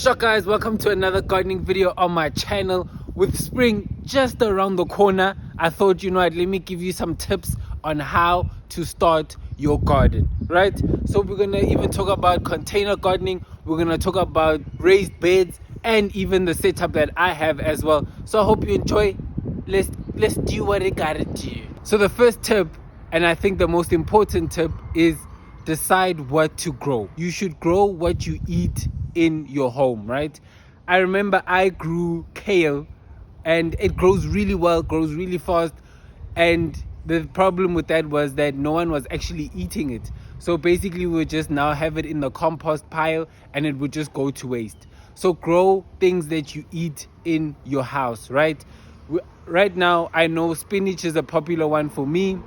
What's up guys, welcome to another gardening video on my channel. With spring just around the corner, I thought, you know what, let me give you some tips on how to start your garden, right? So we're gonna even talk about container gardening, we're gonna talk about raised beds, and even the setup that I have as well. So I hope you enjoy. Let's do what I gotta do. So the first tip, and I think the most important tip, is decide what to grow. You should grow what you eat in your home, right? I remember I grew kale and it grows really well, grows really fast, and the problem with that was that no one was actually eating it. So basically we would just now have it in the compost pile and it would just go to waste. So grow things that you eat in your house, right? Right now I know spinach is a popular one for me,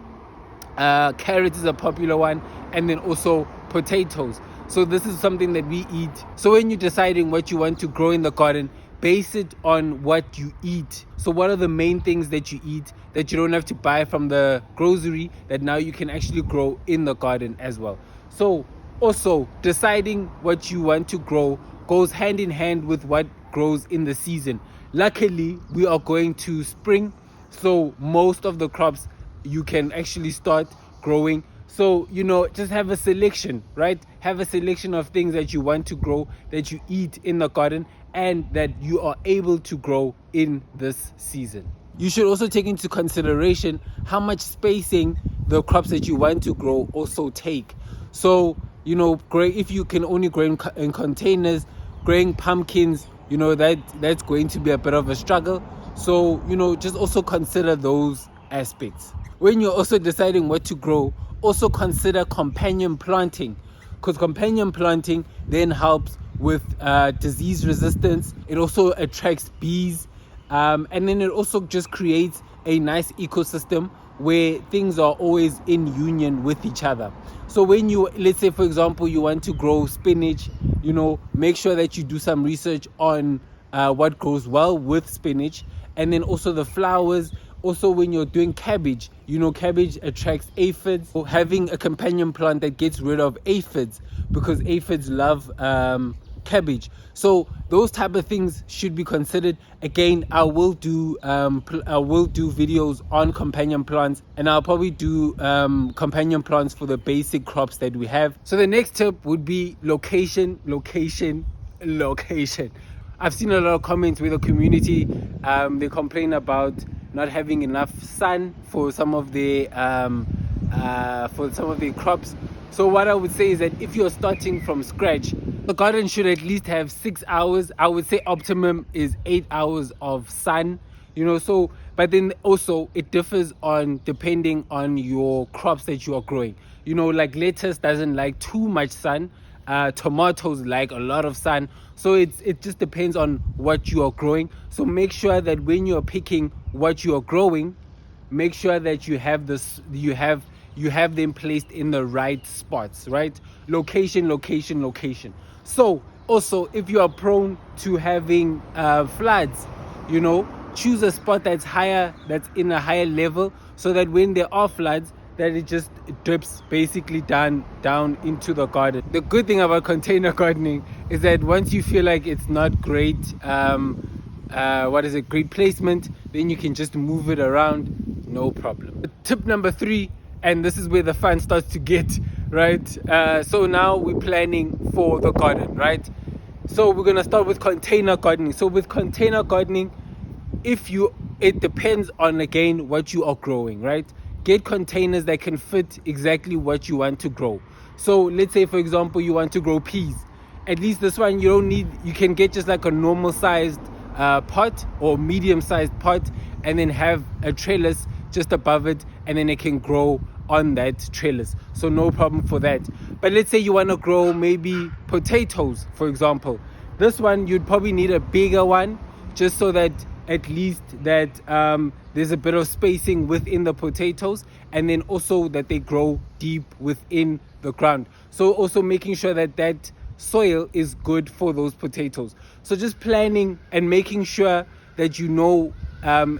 carrots is a popular one, and then also potatoes. So this is something that we eat. So when you're deciding what you want to grow in the garden, base it on what you eat. So what are the main things that you eat that you don't have to buy from the grocery, that now you can actually grow in the garden as well? So also deciding what you want to grow goes hand in hand with what grows in the season. Luckily we are going to spring, so most of the crops you can actually start growing. So, you know, just have a selection, right? Have a selection of things that you want to grow, that you eat in the garden, and that you are able to grow in this season. You should also take into consideration how much spacing the crops that you want to grow also take. So, you know, if you can only grow in containers, growing pumpkins, you know, that's going to be a bit of a struggle. So, you know, just also consider those aspects. When you're also deciding what to grow, also consider companion planting, because companion planting then helps with disease resistance. It also attracts bees, and then it also just creates a nice ecosystem where things are always in union with each other. So when you, let's say for example, you want to grow spinach, you know, make sure that you do some research on what grows well with spinach, and then also the flowers. Also, when you're doing cabbage, you know, cabbage attracts aphids. So having a companion plant that gets rid of aphids, because aphids love cabbage. So those type of things should be considered. Again, I will do videos on companion plants, and I'll probably do companion plants for the basic crops that we have. So the next tip would be location. I've seen a lot of comments where the community they complain about not having enough sun for some of the crops. So what I would say is that if you're starting from scratch, the garden should at least have 6 hours. I would say optimum is 8 hours of sun, you know. So but then also it differs on depending on your crops that you are growing. You know, like lettuce doesn't like too much sun, tomatoes like a lot of sun. So it just depends on what you are growing. So make sure that when you're picking what you are growing, make sure that you have them placed in the right spots, right? Location. So also, if you are prone to having floods, you know, choose a spot that's higher, that's in a higher level, so that when there are floods, that it just drips basically down into the garden. The good thing about container gardening is that once you feel like it's not great, great placement, then you can just move it around, no problem. Tip number 3, and this is where the fun starts to get, right? So now we're planning for the garden, right? So we're gonna start with container gardening. So with container gardening, it depends on, again, what you are growing, right? Get containers that can fit exactly what you want to grow. So let's say for example you want to grow peas. At least this one you can get just like a normal sized pot or medium sized pot, and then have a trellis just above it, and then it can grow on that trellis. So no problem for that. But let's say you want to grow maybe potatoes, for example. This one you'd probably need a bigger one, just so that at least that there's a bit of spacing within the potatoes, and then also that they grow deep within the ground. So also making sure that soil is good for those potatoes. So just planning and making sure that you know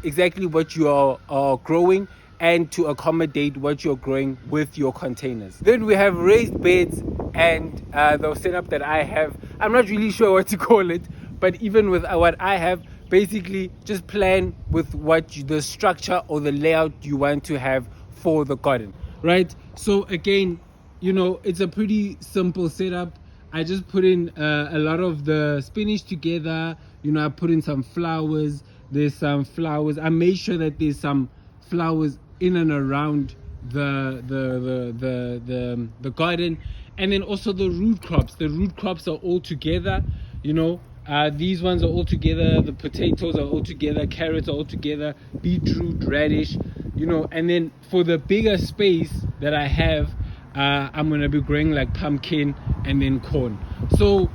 exactly what you are growing, and to accommodate what you're growing with your containers. Then we have raised beds, and the setup that I have, I'm not really sure what to call it, but even with what I have, basically just plan with the structure or the layout you want to have for the garden, right? So again, it's a pretty simple setup. I just put in a lot of the spinach together. I put in some flowers. There's some flowers. I made sure that there's some flowers in and around the garden. And then also the root crops. The root crops are all together. These ones are all together. The potatoes are all together. Carrots are all together. Beetroot, radish. And then for the bigger space that I have, I'm gonna be growing like pumpkin and then corn. So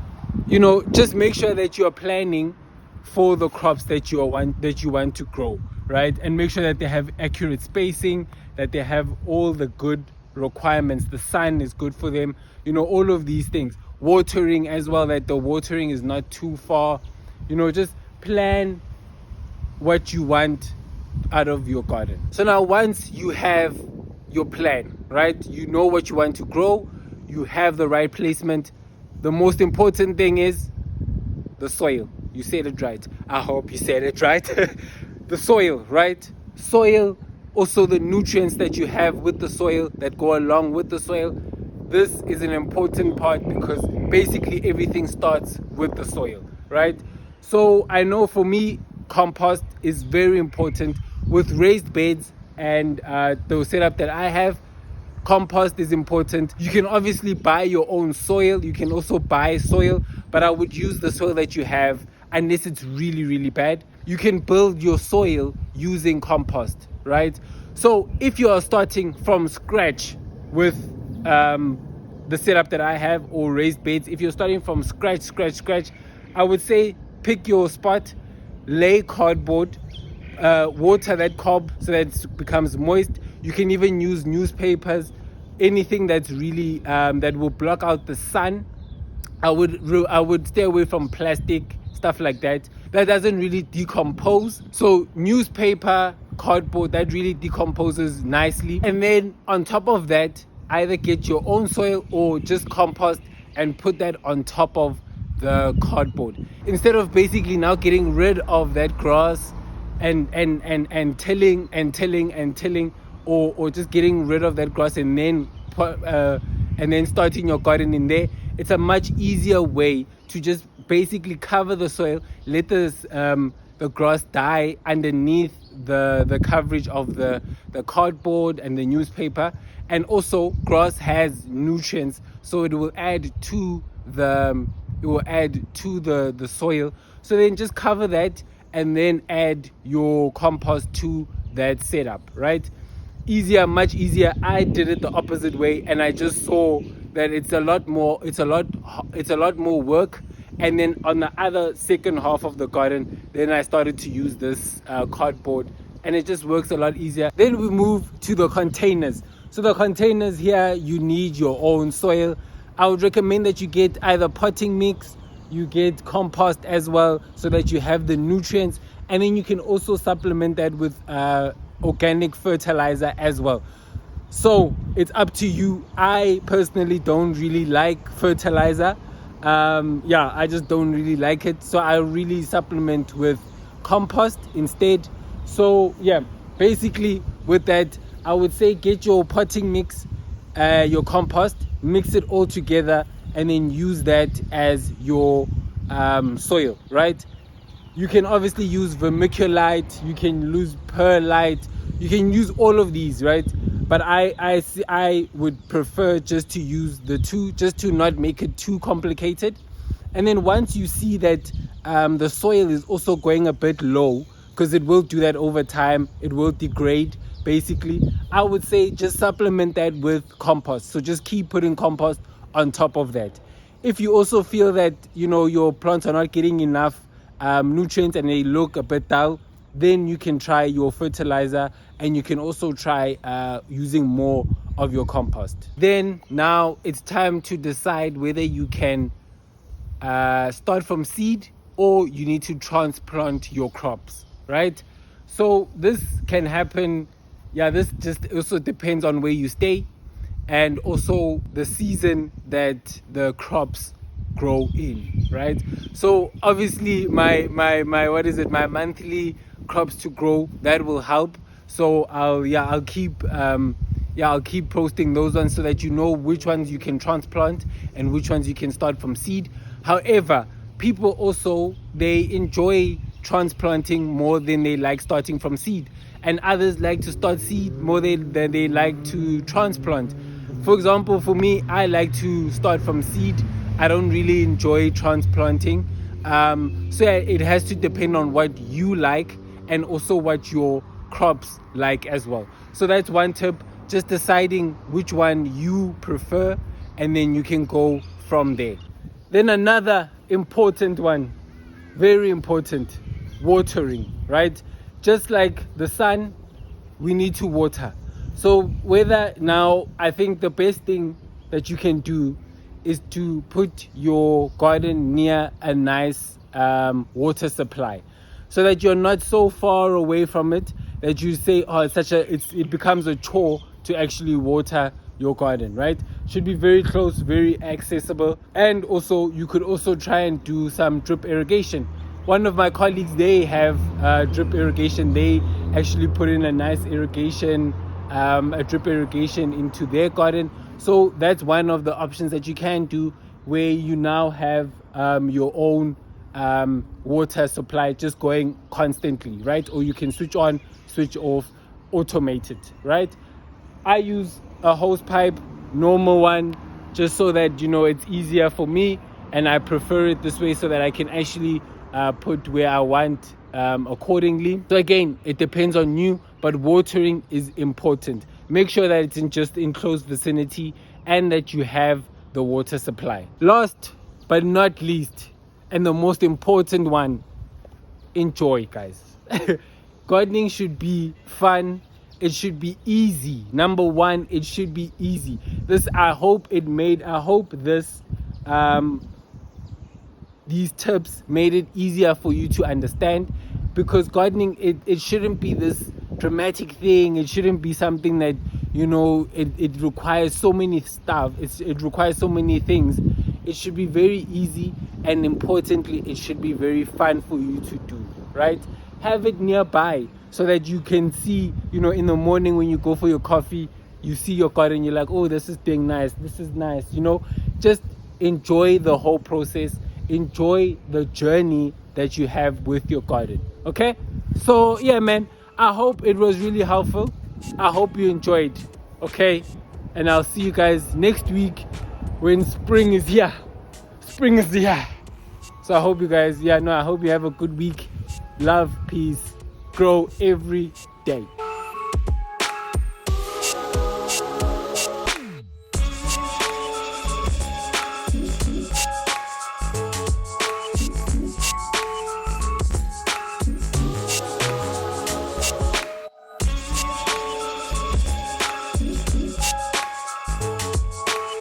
just make sure that you're planning for the crops that you want to grow, right? And make sure that they have accurate spacing, that they have all the good requirements. The sun is good for them, all of these things. Watering as well, that the watering is not too far. Just plan what you want out of your garden. So now once you have your plan, right, you know what you want to grow, you have the right placement. The most important thing is the soil. You said it right. I hope you said it right. The soil, right? Soil, also the nutrients that you have with the soil that go along with the soil. This is an important part because basically everything starts with the soil, right? So I know for me, compost is very important. With raised beds and the setup that I have, compost is important. You can obviously buy your own soil. You can also buy soil, but I would use the soil that you have unless it's really, really bad. You can build your soil using compost, right? So if you are starting from scratch with the setup that I have or raised beds, if you're starting from scratch, I would say pick your spot, lay cardboard, water that cob so that it becomes moist. You can even use newspapers, anything that's really that will block out the sun. I would stay away from plastic, stuff like that. That doesn't really decompose. So newspaper, cardboard, that really decomposes nicely. And then on top of that, either get your own soil or just compost and put that on top of the cardboard. Instead of basically now getting rid of that grass and tilling or just getting rid of that grass and then starting your garden in there, it's a much easier way to just basically cover the soil, let the grass die underneath the coverage of the cardboard and the newspaper. And also grass has nutrients, so it will add to the soil. So then just cover that and then add your compost to that setup, right? Easier, much easier. I did it the opposite way, and I just saw that it's a lot more work. And then on the other second half of the garden, then I started to use this cardboard, and it just works a lot easier. Then we move to the containers. So the containers here, you need your own soil. I would recommend that you get either potting mix, you get compost as well, so that you have the nutrients, and then you can also supplement that with organic fertilizer as well. So it's up to you. I personally don't really like fertilizer. I just don't really like it, so I really supplement with compost instead. So basically with that, I would say get your potting mix, your compost, mix it all together, and then use that as your soil, right? You can obviously use vermiculite, you can use perlite, you can use all of these, right? But I would prefer just to use the two, just to not make it too complicated. And then once you see that the soil is also going a bit low, because it will do that over time, it will degrade basically, I would say just supplement that with compost. So just keep putting compost on top of that. If you also feel that your plants are not getting enough nutrients and they look a bit dull, then you can try your fertilizer, and you can also try using more of your compost. Then now it's time to decide whether you can start from seed or you need to transplant your crops, right? So this can happen. This just also depends on where you stay and also the season that the crops grow in, right? So obviously my monthly crops to grow, that will help. So I'll keep posting those ones so that you know which ones you can transplant and which ones you can start from seed. However, people also, they enjoy transplanting more than they like starting from seed, and others like to start seed more than they like to transplant. For example, for me, I like to start from seed. I don't really enjoy transplanting. So it has to depend on what you like and also what your crops like as well. So that's one tip, just deciding which one you prefer, and then you can go from there. Then another important one, very important, watering, right? Just like the sun, we need to water. So whether now, I think the best thing that you can do is to put your garden near a nice water supply, so that you're not so far away from it that you say, oh, it becomes a chore to actually water your garden, right? Should be very close, very accessible. And also, you could also try and do some drip irrigation. One of my colleagues, they have drip irrigation. They actually put in a nice a drip irrigation into their garden. So that's one of the options that you can do, where you now have your own water supply just going constantly, right? Or you can switch on, switch off, automate it, right? I use a hose pipe, normal one, just so that, it's easier for me, and I prefer it this way so that I can actually put where I want accordingly. So again, it depends on you, but watering is important. Make sure that it's in just enclosed vicinity and that you have the water supply. Last but not least, and the most important one, enjoy, guys. Gardening should be fun. It should be easy. Number one, it should be easy. I hope these tips made it easier for you to understand, because gardening, it shouldn't be this dramatic thing. It shouldn't be something that, it requires so many stuff. It requires so many things. It should be very easy, and importantly, it should be very fun for you to do, right? Have it nearby so that you can see, in the morning when you go for your coffee, you see your garden, you're like, oh, this is doing nice. This is nice. Just enjoy the whole process. Enjoy the journey that you have with your garden. Okay? So yeah, man, I hope it was really helpful. I hope you enjoyed. Okay? And I'll see you guys next week when spring is here. Spring is here. So I hope you guys, I hope you have a good week. Love, peace, grow every day.